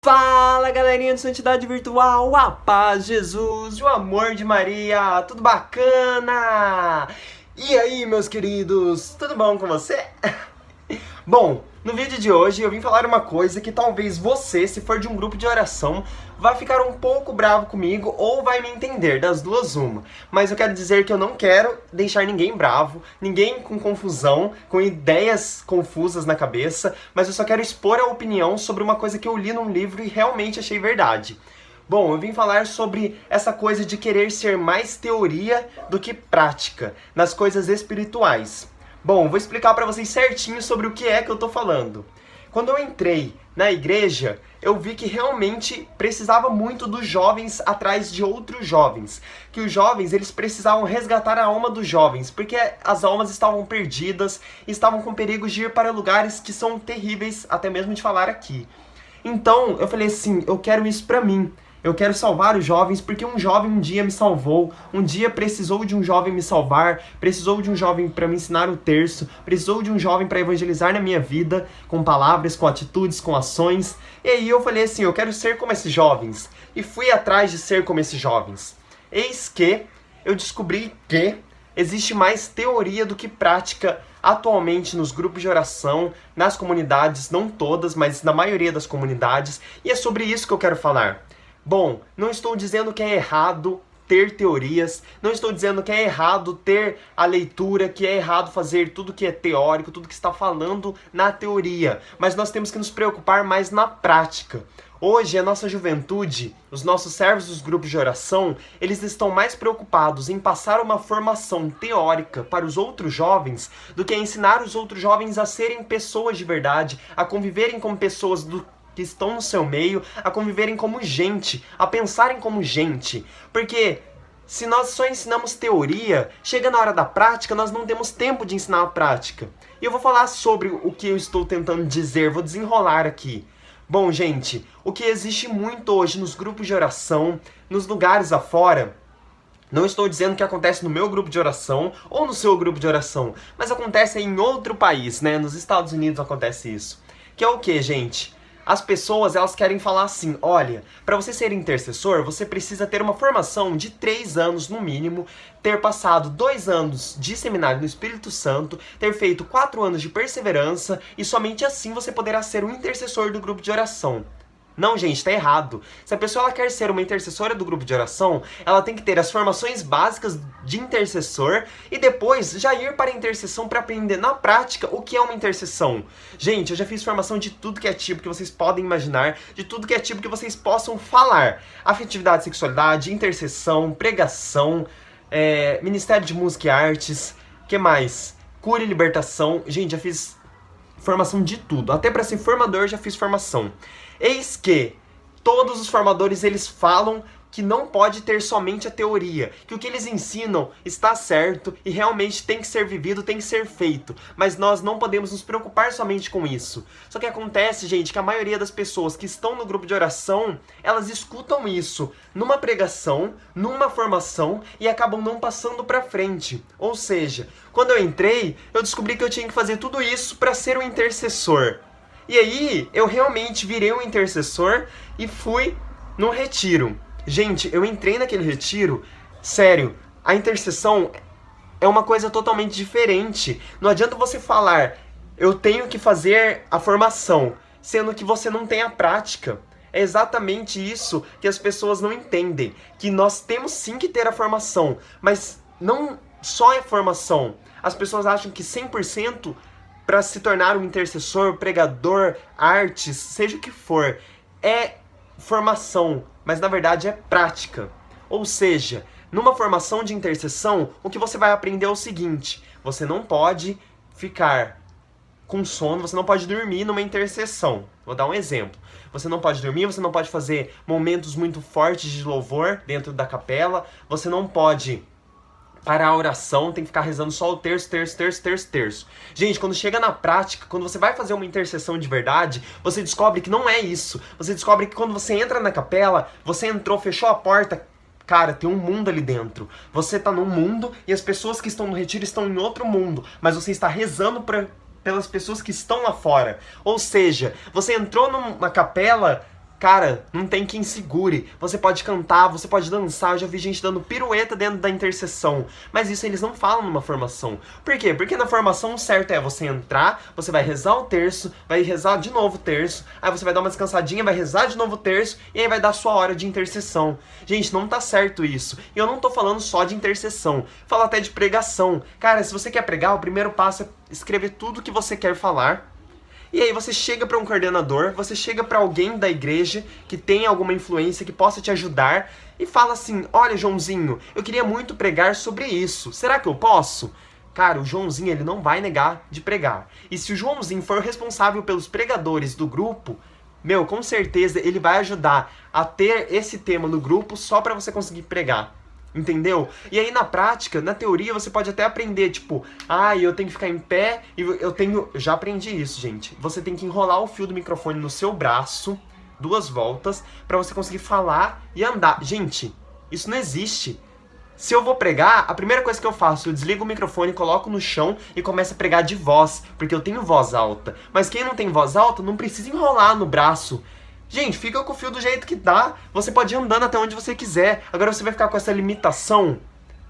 Fala galerinha de Santidade Virtual, a paz de Jesus, o amor de Maria, tudo bacana? E aí meus queridos, tudo bom com você? Bom, no vídeo de hoje eu vim falar uma coisa que talvez você, se for de um grupo de oração, vai ficar um pouco bravo comigo ou vai me entender, das duas uma. Mas eu quero dizer que eu não quero deixar ninguém bravo, ninguém com confusão, com ideias confusas na cabeça, mas eu só quero expor a opinião sobre uma coisa que eu li num livro e realmente achei verdade. Bom, eu vim falar sobre essa coisa de querer ser mais teoria do que prática nas coisas espirituais. Bom, vou explicar pra vocês certinho sobre o que é que eu tô falando. Quando eu entrei na igreja, eu vi que realmente precisava muito dos jovens atrás de outros jovens. Que os jovens, eles precisavam resgatar a alma dos jovens, porque as almas estavam perdidas, estavam com perigos de ir para lugares que são terríveis, até mesmo de falar aqui. Então, eu falei assim, eu quero isso pra mim. Eu quero salvar os jovens porque um jovem um dia me salvou, um dia precisou de um jovem me salvar, precisou de um jovem para me ensinar o terço, precisou de um jovem para evangelizar na minha vida, com palavras, com atitudes, com ações. E aí eu falei assim, eu quero ser como esses jovens. E fui atrás de ser como esses jovens. Eis que eu descobri que existe mais teoria do que prática atualmente nos grupos de oração, nas comunidades, não todas, mas na maioria das comunidades. E é sobre isso que eu quero falar. Bom, não estou dizendo que é errado ter teorias, não estou dizendo que é errado ter a leitura, que é errado fazer tudo que é teórico, tudo que está falando na teoria, mas nós temos que nos preocupar mais na prática. Hoje, a nossa juventude, os nossos servos dos grupos de oração, eles estão mais preocupados em passar uma formação teórica para os outros jovens do que ensinar os outros jovens a serem pessoas de verdade, a conviverem como pessoas que estão no seu meio, a conviverem como gente, a pensarem como gente. Porque se nós só ensinamos teoria, chega na hora da prática, nós não temos tempo de ensinar a prática. E eu vou falar sobre o que eu estou tentando dizer, vou desenrolar aqui. Bom, gente, o que existe muito hoje nos grupos de oração, nos lugares afora, não estou dizendo que acontece no meu grupo de oração ou no seu grupo de oração, mas acontece em outro país, né? Nos Estados Unidos acontece isso. Que é o que, gente? As pessoas, elas querem falar assim, olha, para você ser intercessor, você precisa ter uma formação de 3 anos no mínimo, ter passado 2 anos de seminário no Espírito Santo, ter feito 4 anos de perseverança e somente assim você poderá ser um intercessor do grupo de oração. Não, gente, tá errado. Se a pessoa ela quer ser uma intercessora do grupo de oração, ela tem que ter as formações básicas de intercessor e depois já ir para a intercessão para aprender na prática o que é uma intercessão. Gente, eu já fiz formação de tudo que é tipo que vocês podem imaginar, de tudo que é tipo que vocês possam falar. Afetividade e sexualidade, intercessão, pregação, Ministério de Música e Artes, que mais? Cura e libertação. Gente, já fiz formação de tudo. Até para ser formador já fiz formação. Eis que todos os formadores eles falam que não pode ter somente a teoria, que o que eles ensinam está certo e realmente tem que ser vivido, tem que ser feito, mas nós não podemos nos preocupar somente com isso. Só que acontece, gente, que a maioria das pessoas que estão no grupo de oração, elas escutam isso numa pregação, numa formação e acabam não passando pra frente. Ou seja, quando eu entrei, eu descobri que eu tinha que fazer tudo isso para ser um intercessor. E aí, eu realmente virei um intercessor e fui num retiro. Gente, eu entrei naquele retiro, sério, a intercessão é uma coisa totalmente diferente. Não adianta você falar, eu tenho que fazer a formação, sendo que você não tem a prática. É exatamente isso que as pessoas não entendem, que nós temos sim que ter a formação, mas não só é formação. As pessoas acham que 100% para se tornar um intercessor, pregador, artes, seja o que for, é formação, mas na verdade é prática. Ou seja, numa formação de intercessão, o que você vai aprender é o seguinte, você não pode ficar com sono, você não pode dormir numa intercessão. Vou dar um exemplo. Você não pode dormir, você não pode fazer momentos muito fortes de louvor dentro da capela, você não pode parar a oração, tem que ficar rezando só o terço, terço, terço, terço, terço. Gente, quando chega na prática, quando você vai fazer uma intercessão de verdade, você descobre que não é isso. Você descobre que quando você entra na capela, você entrou, fechou a porta, cara, tem um mundo ali dentro. Você tá num mundo e as pessoas que estão no retiro estão em outro mundo, mas você está rezando pelas pessoas que estão lá fora. Ou seja, você entrou numa capela Cara, não tem quem segure. Você pode cantar, você pode dançar. Eu já vi gente dando pirueta dentro da intercessão. Mas isso eles não falam numa formação. Por quê? Porque na formação o certo é você entrar, você vai rezar o terço, vai rezar de novo o terço, aí você vai dar uma descansadinha, vai rezar de novo o terço, e aí vai dar a sua hora de intercessão. Gente, não tá certo isso. E eu não tô falando só de intercessão. Falo até de pregação. Cara, se você quer pregar, o primeiro passo é escrever tudo que você quer falar. E aí você chega para um coordenador, você chega para alguém da igreja que tem alguma influência, que possa te ajudar, e fala assim, olha Joãozinho, eu queria muito pregar sobre isso, será que eu posso? Cara, o Joãozinho ele não vai negar de pregar. E se o Joãozinho for responsável pelos pregadores do grupo, meu, com certeza ele vai ajudar a ter esse tema no grupo só para você conseguir pregar. Entendeu? E aí na prática, na teoria, você pode até aprender, tipo, eu tenho que ficar em pé e eu já aprendi isso, gente. Você tem que enrolar o fio do microfone no seu braço, 2 voltas, pra você conseguir falar e andar. Gente, isso não existe. Se eu vou pregar, a primeira coisa que eu faço, eu desligo o microfone, coloco no chão e começo a pregar de voz, porque eu tenho voz alta. Mas quem não tem voz alta não precisa enrolar no braço. Gente, fica com o fio do jeito que dá. Você pode ir andando até onde você quiser. Agora você vai ficar com essa limitação.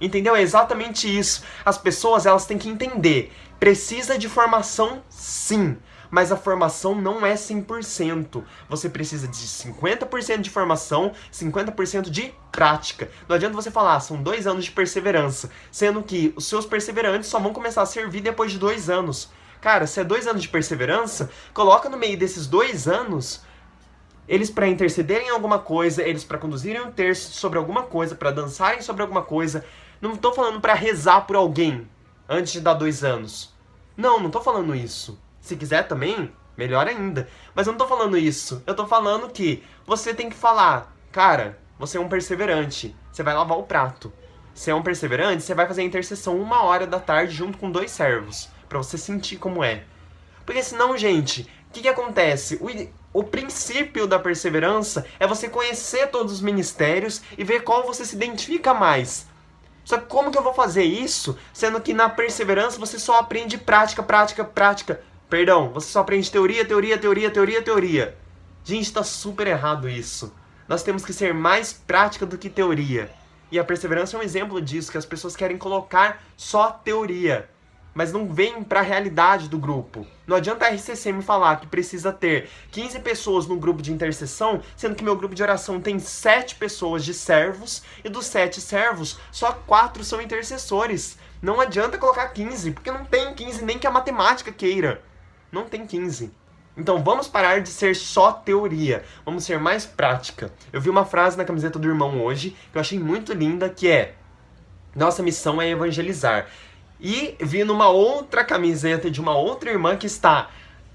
Entendeu? É exatamente isso. As pessoas, elas têm que entender. Precisa de formação, sim. Mas a formação não é 100%. Você precisa de 50% de formação, 50% de prática. Não adianta você falar, são 2 anos de perseverança. Sendo que os seus perseverantes só vão começar a servir depois de 2 anos. Cara, se é 2 anos de perseverança, coloca no meio desses 2 anos... eles para intercederem em alguma coisa, eles para conduzirem um terço sobre alguma coisa, para dançarem sobre alguma coisa. Não tô falando para rezar por alguém antes de dar 2 anos. Não tô falando isso. Se quiser também, melhor ainda. Mas eu não tô falando isso. Eu tô falando que você tem que falar, cara, você é um perseverante, você vai lavar o prato. Você é um perseverante, você vai fazer a intercessão 1h da tarde junto com 2 servos, para você sentir como é. Porque senão, gente, o que acontece? O princípio da perseverança é você conhecer todos os ministérios e ver qual você se identifica mais. Só que como que eu vou fazer isso, sendo que na perseverança você só aprende prática. Perdão, você só aprende teoria. Gente, tá super errado isso. Nós temos que ser mais prática do que teoria. E a perseverança é um exemplo disso, que as pessoas querem colocar só teoria, mas não vem para a realidade do grupo. Não adianta a RCC me falar que precisa ter 15 pessoas no grupo de intercessão, sendo que meu grupo de oração tem 7 pessoas de servos, e dos 7 servos, só 4 são intercessores. Não adianta colocar 15, porque não tem 15, nem que a matemática queira. Não tem 15. Então vamos parar de ser só teoria, vamos ser mais prática. Eu vi uma frase na camiseta do irmão hoje, que eu achei muito linda, que é: nossa missão é evangelizar. E vi numa outra camiseta de uma outra irmã que está: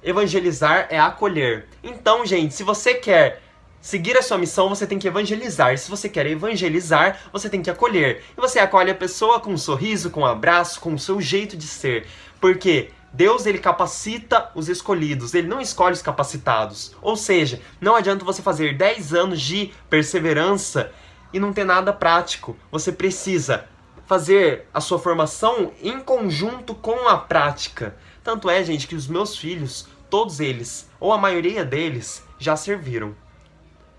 evangelizar é acolher. Então, gente, se você quer seguir a sua missão, você tem que evangelizar. Se você quer evangelizar, você tem que acolher. E você acolhe a pessoa com um sorriso, com um abraço, com o seu jeito de ser. Porque Deus, ele capacita os escolhidos, ele não escolhe os capacitados. Ou seja, não adianta você fazer 10 anos de perseverança e não ter nada prático. Você precisa fazer a sua formação em conjunto com a prática. Tanto é, gente, que os meus filhos, todos eles, ou a maioria deles, já serviram.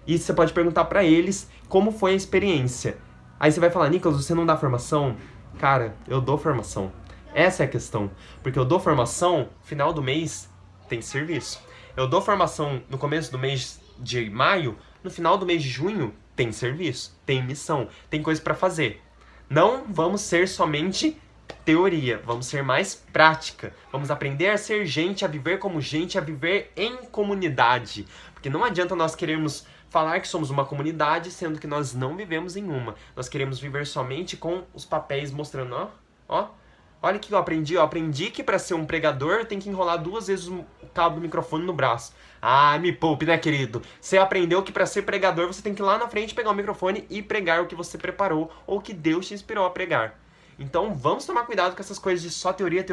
E você pode perguntar pra eles como foi a experiência. Aí você vai falar: Nicolas, você não dá formação? Cara, eu dou formação. Essa é a questão. Porque eu dou formação, final do mês tem serviço. Eu dou formação no começo do mês de maio, no final do mês de junho tem serviço, tem missão, tem coisa pra fazer. Não vamos ser somente teoria, vamos ser mais prática. Vamos aprender a ser gente, a viver como gente, a viver em comunidade. Porque não adianta nós querermos falar que somos uma comunidade, sendo que nós não vivemos em uma. Nós queremos viver somente com os papéis mostrando, olha o que eu aprendi. Eu aprendi que para ser um pregador tem que enrolar 2 vezes o cabo do microfone no braço. Ah, me poupe, né, querido? Você aprendeu que para ser pregador você tem que ir lá na frente pegar o microfone e pregar o que você preparou ou que Deus te inspirou a pregar. Então vamos tomar cuidado com essas coisas de só teoria.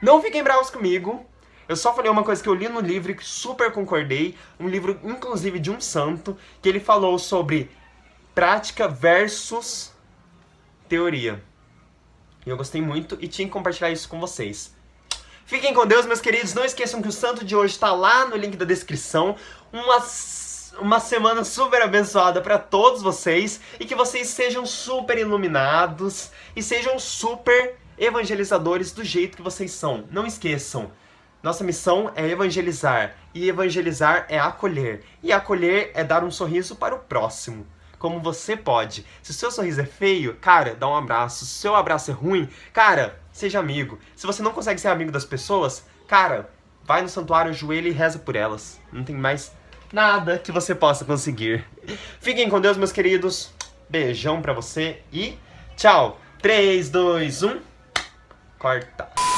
Não fiquem bravos comigo. Eu só falei uma coisa que eu li no livro e que super concordei. Um livro, inclusive, de um santo, que ele falou sobre prática versus teoria. E eu gostei muito e tinha que compartilhar isso com vocês. Fiquem com Deus, meus queridos. Não esqueçam que o santo de hoje está lá no link da descrição. Uma uma semana super abençoada para todos vocês e que vocês sejam super iluminados e sejam super evangelizadores do jeito que vocês são. Não esqueçam, nossa missão é evangelizar e evangelizar é acolher. E acolher é dar um sorriso para o próximo. Como você pode. Se o seu sorriso é feio, cara, dá um abraço. Se o seu abraço é ruim, cara, seja amigo. Se você não consegue ser amigo das pessoas, cara, vai no santuário, ajoelha e reza por elas. Não tem mais nada que você possa conseguir. Fiquem com Deus, meus queridos. Beijão pra você e tchau. 3, 2, 1. Corta.